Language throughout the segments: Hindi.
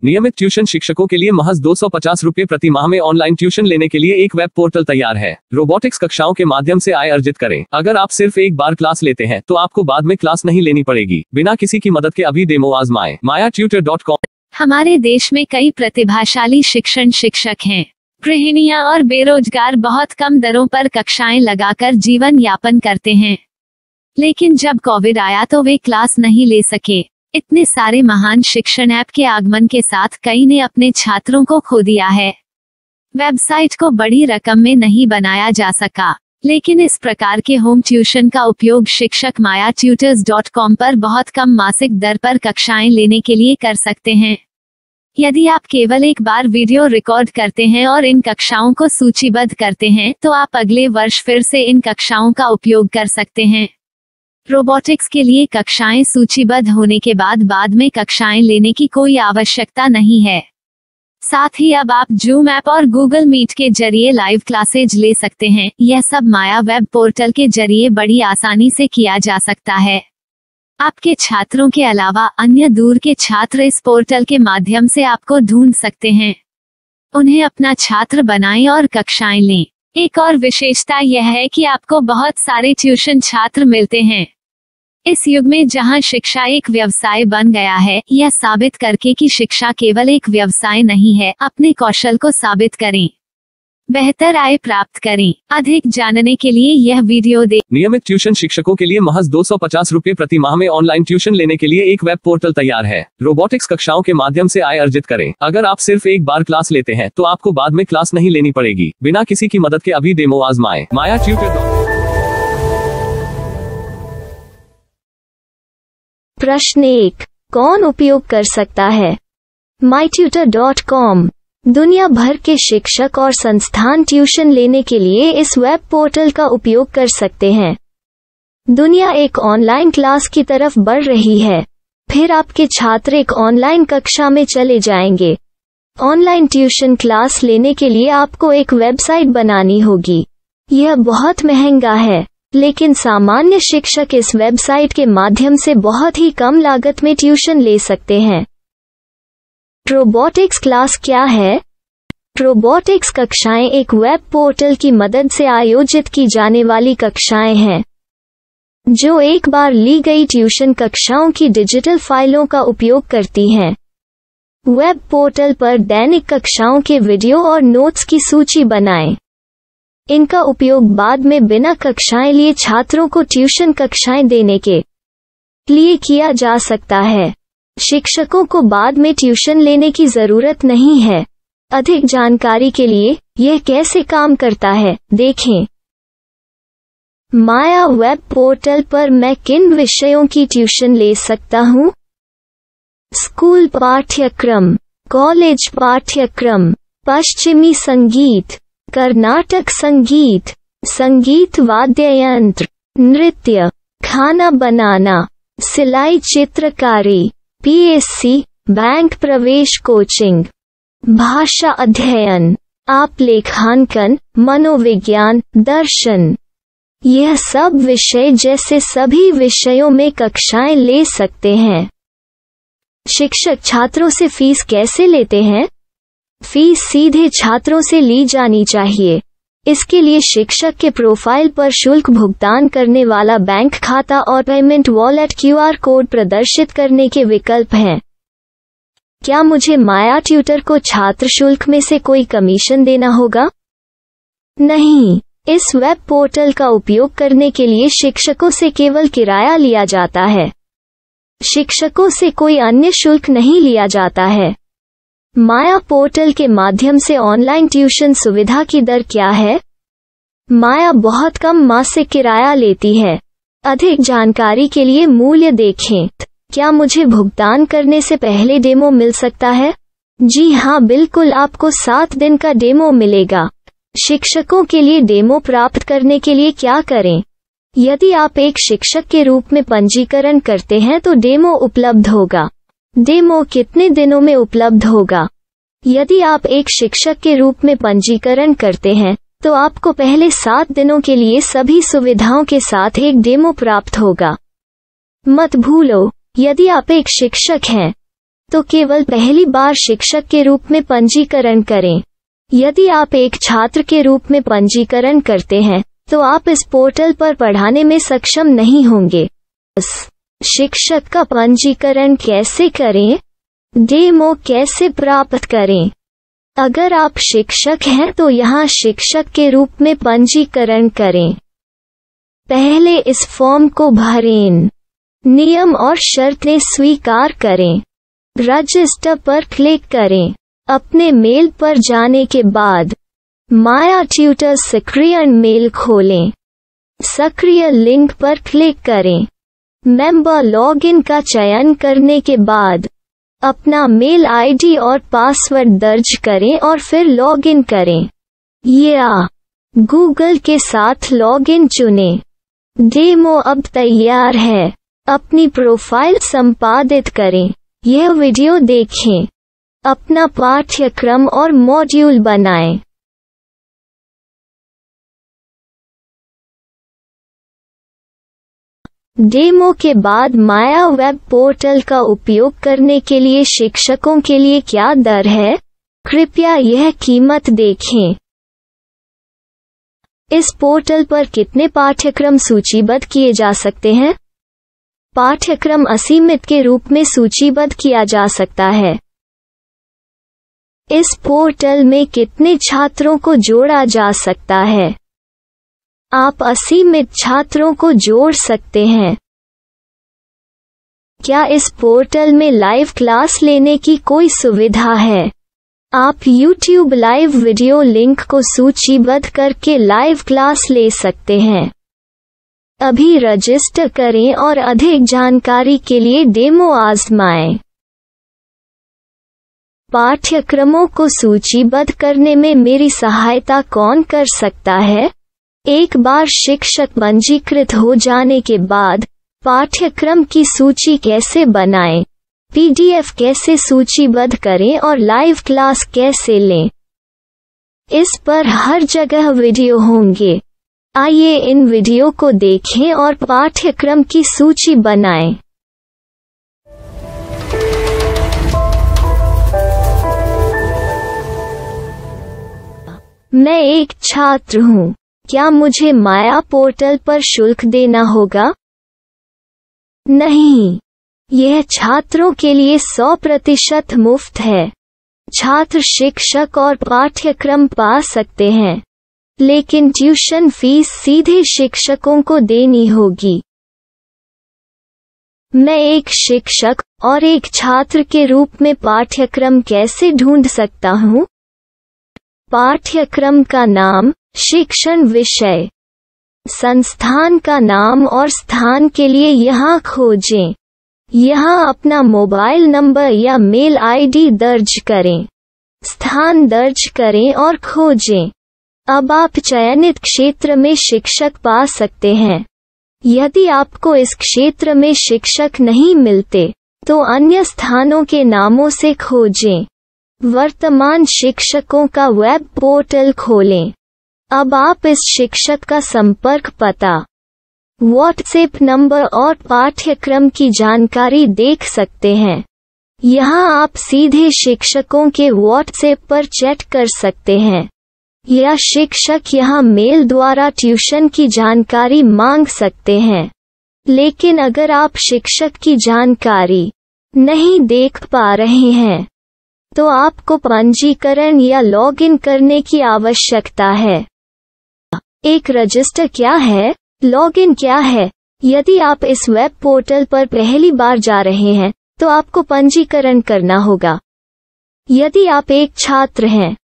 नियमित ट्यूशन शिक्षकों के लिए महज 250 रुपए प्रति माह में ऑनलाइन ट्यूशन लेने के लिए एक वेब पोर्टल तैयार है। रोबोटिक्स कक्षाओं के माध्यम से आय अर्जित करें। अगर आप सिर्फ एक बार क्लास लेते हैं तो आपको बाद में क्लास नहीं लेनी पड़ेगी। बिना किसी की मदद के अभी डेमो आजमाएं। mayatutor.com। हमारे देश में कई प्रतिभाशाली शिक्षण शिक्षक हैं। गृहिणियां और बेरोजगार बहुत कम दरों पर कक्षाएं लगाकर जीवन यापन करते हैं, लेकिन जब कोविड आया तो वे क्लास नहीं ले सके। इतने सारे महान शिक्षण ऐप के आगमन के साथ कई ने अपने छात्रों को खो दिया है। वेबसाइट को बड़ी रकम में नहीं बनाया जा सका, लेकिन इस प्रकार के होम ट्यूशन का उपयोग शिक्षक mayatutors.com पर बहुत कम मासिक दर पर कक्षाएं लेने के लिए कर सकते हैं। यदि आप केवल एक बार वीडियो रिकॉर्ड करते हैं और इन कक्षाओं को सूचीबद्ध करते हैं तो आप अगले वर्ष फिर से इन कक्षाओं का उपयोग कर सकते हैं। रोबोटिक्स के लिए कक्षाएं सूचीबद्ध होने के बाद में कक्षाएं लेने की कोई आवश्यकता नहीं है। साथ ही अब आप जूम ऐप और गूगल मीट के जरिए लाइव क्लासेज ले सकते हैं। यह सब माया वेब पोर्टल के जरिए बड़ी आसानी से किया जा सकता है। आपके छात्रों के अलावा अन्य दूर के छात्र इस पोर्टल के माध्यम से आपको ढूंढ सकते हैं। उन्हें अपना छात्र बनाएं और कक्षाएं लें। एक और विशेषता यह है कि आपको बहुत सारे ट्यूशन छात्र मिलते हैं। इस युग में जहां शिक्षा एक व्यवसाय बन गया है, यह साबित करके कि शिक्षा केवल एक व्यवसाय नहीं है, अपने कौशल को साबित करें, बेहतर आय प्राप्त करें। अधिक जानने के लिए यह वीडियो देखें। नियमित ट्यूशन शिक्षकों के लिए महज 250 रुपए प्रति माह में ऑनलाइन ट्यूशन लेने के लिए एक वेब पोर्टल तैयार है। रोबोटिक्स कक्षाओं के माध्यम से आय अर्जित करें। अगर आप सिर्फ एक बार क्लास लेते हैं तो आपको बाद में क्लास नहीं लेनी पड़ेगी। बिना किसी की मदद के अभी डेमो आजमाएं। mayatutor। प्रश्न 1, कौन उपयोग कर सकता है? mytutor.com। दुनिया भर के शिक्षक और संस्थान ट्यूशन लेने के लिए इस वेब पोर्टल का उपयोग कर सकते हैं। दुनिया एक ऑनलाइन क्लास की तरफ बढ़ रही है, फिर आपके छात्र एक ऑनलाइन कक्षा में चले जाएंगे। ऑनलाइन ट्यूशन क्लास लेने के लिए आपको एक वेबसाइट बनानी होगी। यह बहुत महंगा है, लेकिन सामान्य शिक्षक इस वेबसाइट के माध्यम से बहुत ही कम लागत में ट्यूशन ले सकते हैं। रोबोटिक्स क्लास क्या है? रोबोटिक्स कक्षाएं एक वेब पोर्टल की मदद से आयोजित की जाने वाली कक्षाएं हैं, जो एक बार ली गई ट्यूशन कक्षाओं की डिजिटल फाइलों का उपयोग करती हैं। वेब पोर्टल पर दैनिक कक्षाओं के वीडियो और नोट्स की सूची बनाएं। इनका उपयोग बाद में बिना कक्षाएं लिए छात्रों को ट्यूशन कक्षाएं देने के लिए किया जा सकता है। शिक्षकों को बाद में ट्यूशन लेने की जरूरत नहीं है। अधिक जानकारी के लिए यह कैसे काम करता है देखें। माया वेब पोर्टल पर मैं किन विषयों की ट्यूशन ले सकता हूँ? स्कूल पाठ्यक्रम, कॉलेज पाठ्यक्रम, पश्चिमी संगीत, कर्नाटक संगीत, संगीत वाद्य यंत्र, नृत्य, खाना बनाना, सिलाई चित्रकारी, पीएससी, बैंक प्रवेश कोचिंग, भाषा अध्ययन, आप लेखांकन, मनोविज्ञान, दर्शन। यह सब विषय जैसे सभी विषयों में कक्षाएं ले सकते हैं। शिक्षक छात्रों से फीस कैसे लेते हैं? फीस सीधे छात्रों से ली जानी चाहिए। इसके लिए शिक्षक के प्रोफाइल पर शुल्क भुगतान करने वाला बैंक खाता और पेमेंट वॉलेट QR कोड प्रदर्शित करने के विकल्प हैं। क्या मुझे माया ट्यूटर को छात्र शुल्क में से कोई कमीशन देना होगा? नहीं, इस वेब पोर्टल का उपयोग करने के लिए शिक्षकों से केवल किराया लिया जाता है। शिक्षकों से कोई अन्य शुल्क नहीं लिया जाता है। माया पोर्टल के माध्यम से ऑनलाइन ट्यूशन सुविधा की दर क्या है? माया बहुत कम मासिक किराया लेती है। अधिक जानकारी के लिए मूल्य देखें। क्या मुझे भुगतान करने से पहले डेमो मिल सकता है? जी हाँ, बिल्कुल, आपको 7 दिन का डेमो मिलेगा। शिक्षकों के लिए डेमो प्राप्त करने के लिए क्या करें? यदि आप एक शिक्षक के रूप में पंजीकरण करते हैं तो डेमो उपलब्ध होगा। डेमो कितने दिनों में उपलब्ध होगा? यदि आप एक शिक्षक के रूप में पंजीकरण करते हैं तो आपको पहले 7 दिनों के लिए सभी सुविधाओं के साथ एक डेमो प्राप्त होगा। मत भूलो, यदि आप एक शिक्षक हैं तो केवल पहली बार शिक्षक के रूप में पंजीकरण करें। यदि आप एक छात्र के रूप में पंजीकरण करते हैं तो आप इस पोर्टल पर पढ़ाने में सक्षम नहीं होंगे। शिक्षक का पंजीकरण कैसे करें? डेमो कैसे प्राप्त करें? अगर आप शिक्षक हैं तो यहाँ शिक्षक के रूप में पंजीकरण करें। पहले इस फॉर्म को भरें। नियम और शर्तें स्वीकार करें। रजिस्टर पर क्लिक करें। अपने मेल पर जाने के बाद माया ट्यूटर सक्रिय मेल खोलें। सक्रिय लिंक पर क्लिक करें। मेंबर लॉगिन का चयन करने के बाद अपना मेल आईडी और पासवर्ड दर्ज करें और फिर लॉगिन करें या गूगल के साथ लॉगिन चुनें। डेमो अब तैयार है। अपनी प्रोफाइल संपादित करें। यह वीडियो देखें। अपना पाठ्यक्रम और मॉड्यूल बनाएं। डेमो के बाद माया वेब पोर्टल का उपयोग करने के लिए शिक्षकों के लिए क्या दर है? कृपया यह कीमत देखें। इस पोर्टल पर कितने पाठ्यक्रम सूचीबद्ध किए जा सकते हैं? पाठ्यक्रम असीमित के रूप में सूचीबद्ध किया जा सकता है। इस पोर्टल में कितने छात्रों को जोड़ा जा सकता है? आप असीमित छात्रों को जोड़ सकते हैं। क्या इस पोर्टल में लाइव क्लास लेने की कोई सुविधा है? आप YouTube लाइव वीडियो लिंक को सूचीबद्ध करके लाइव क्लास ले सकते हैं। अभी रजिस्टर करें और अधिक जानकारी के लिए डेमो आजमाएं। पाठ्यक्रमों को सूचीबद्ध करने में मेरी सहायता कौन कर सकता है? एक बार शिक्षक पंजीकृत हो जाने के बाद पाठ्यक्रम की सूची कैसे बनाएं, PDF कैसे सूचीबद्ध करें और लाइव क्लास कैसे लें, इस पर हर जगह वीडियो होंगे। आइए इन वीडियो को देखें और पाठ्यक्रम की सूची बनाएं। मैं एक छात्र हूँ। क्या मुझे माया पोर्टल पर शुल्क देना होगा? नहीं, यह छात्रों के लिए 100% मुफ्त है। छात्र शिक्षक और पाठ्यक्रम पा सकते हैं, लेकिन ट्यूशन फीस सीधे शिक्षकों को देनी होगी। मैं एक शिक्षक और एक छात्र के रूप में पाठ्यक्रम कैसे ढूंढ सकता हूँ? पाठ्यक्रम का नाम, शिक्षण विषय, संस्थान का नाम और स्थान के लिए यहाँ खोजें। यहाँ अपना मोबाइल नंबर या मेल आईडी दर्ज करें। स्थान दर्ज करें और खोजें। अब आप चयनित क्षेत्र में शिक्षक पा सकते हैं। यदि आपको इस क्षेत्र में शिक्षक नहीं मिलते, तो अन्य स्थानों के नामों से खोजें। वर्तमान शिक्षकों का वेब पोर्टल खोलें। अब आप इस शिक्षक का संपर्क पता, व्हाट्सएप नंबर और पाठ्यक्रम की जानकारी देख सकते हैं। यहाँ आप सीधे शिक्षकों के व्हाट्सएप पर चैट कर सकते हैं या शिक्षक यहाँ मेल द्वारा ट्यूशन की जानकारी मांग सकते हैं। लेकिन अगर आप शिक्षक की जानकारी नहीं देख पा रहे हैं, तो आपको पंजीकरण या लॉगिन करने की आवश्यकता है। एक रजिस्टर क्या है? लॉगिन क्या है? यदि आप इस वेब पोर्टल पर पहली बार जा रहे हैं, तो आपको पंजीकरण करना होगा। यदि आप एक छात्र हैं,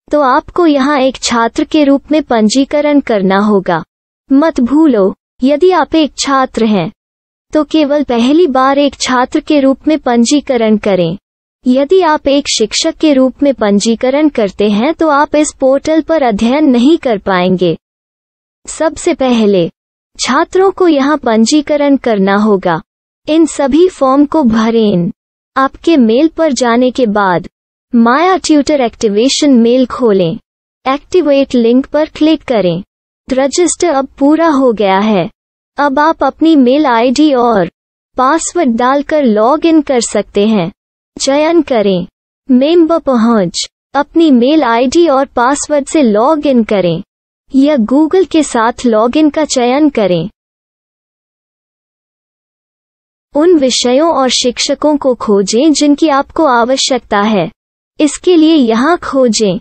तो आपको यहाँ एक छात्र के रूप में पंजीकरण करना होगा। मत भूलो, यदि आप एक छात्र हैं, तो केवल पहली बार एक छात्र के रूप में पंजीकरण करें। यदि आप एक शिक्षक के रूप में पंजीकरण करते हैं तो आप इस पोर्टल पर अध्ययन नहीं कर पाएंगे। सबसे पहले छात्रों को यहाँ पंजीकरण करना होगा। इन सभी फॉर्म को भरें। आपके मेल पर जाने के बाद माया ट्यूटर एक्टिवेशन मेल खोलें। एक्टिवेट लिंक पर क्लिक करें। रजिस्टर अब पूरा हो गया है। अब आप अपनी मेल आईडी और पासवर्ड डालकर लॉग इन कर सकते हैं। चयन करें। मेंबर पहुंच। अपनी मेल आईडी और पासवर्ड से लॉग इन करें या गूगल के साथ लॉगिन का चयन करें। उन विषयों और शिक्षकों को खोजें जिनकी आपको आवश्यकता है। इसके लिए यहाँ खोजें।